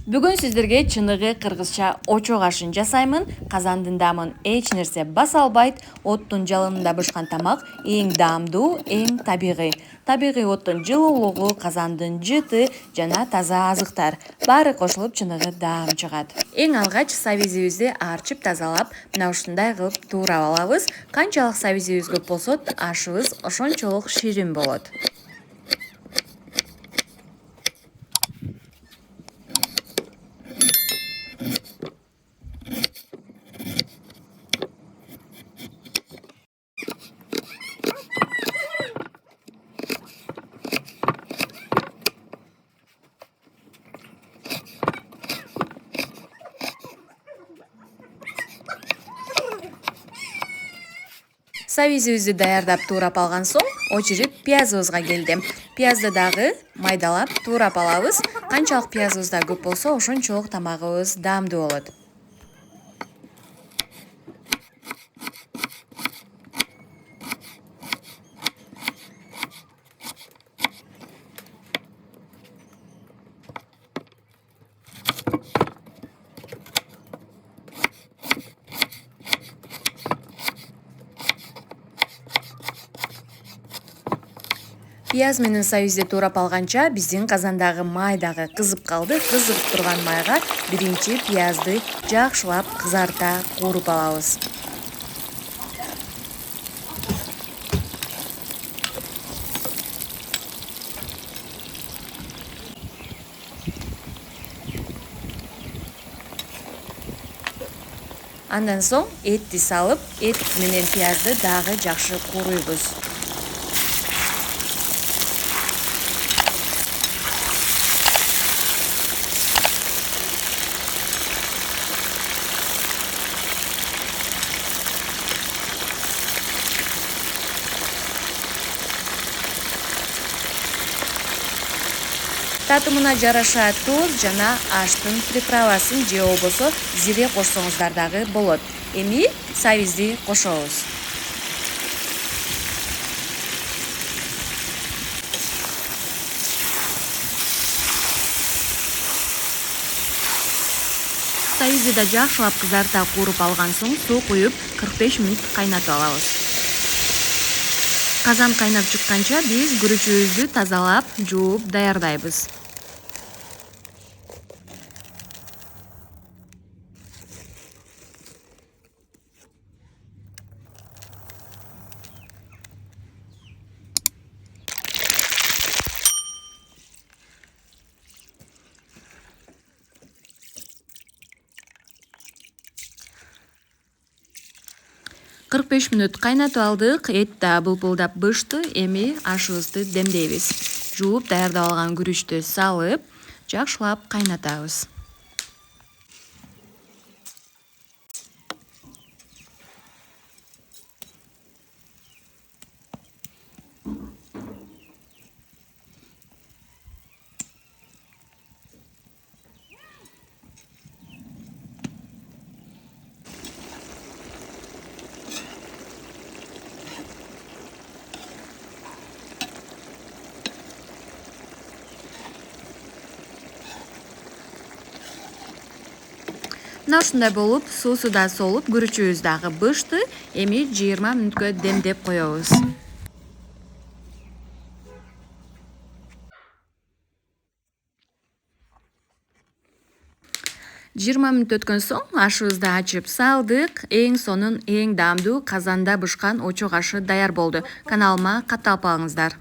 Бүгүн сиздерге чыныгы кыргызча очок ашын жасаймын. Казандындамын эч нерсе баса албайт. Оттун жалынында бышкан тамак эң даамдуу, эң табигый. Табигый оттун жылуулугу, казандын жыты жана таза азыктар баары кошулуп чыныгы даам чыгат. Эң алгач сабизибизди арчып тазалап, мына ушундай кылып туурап алабыз. Канчалык сабизибиз көп болсо, ашыбыз ошончолук ширин болот. Сабизибизди даярдап туурап алган соң, очередь пиязыбызга келди. Пиязды дагы майдалап туурап алабыз. Канчалык пиязыбыз да көп болсо, ошончолук тамагыбыз даамдуу болот. Пияз менен сабизди туурап алганча биздин казандагы май дагы кызып калды. Кызып турган майга биринчи пиязды жакшылап кызарта кууруп алабыз. Андан соң этти салып, эт менен пиязды дагы жакшы кууруйбуз. Татымына жараша туз жана аштын приправасын же болбосо зире кошсоңуздар дагы болот. Эми сабизди кошобуз. Сабизди да жакшылап кызарта кууруп алган соң суу куюп 45 мүнөт кайнатып алабыз. Казан кайнап чыкканча биз күрүчүбүздү тазалап, жууп даярдайбыз. Кырк 45 мүнөт кайнатып алдык. Эт да былпылдап бышты. Эми ашыбызды демдейбиз. Жууп даярдап алган күрүчтү салып, жакшылап кайнатабыз. Мына ушундай болуп, суусу да солуп, күрүчүбүз дагы бышты. Эми 20 мүнөткө демдеп коебуз. 20 мүнөт өткөн соң ашыбызды ачып салдык. Эң сонун эң даамдуу казанда бышкан очок ашы даяр болду. Каналыма катталып калыңыздар.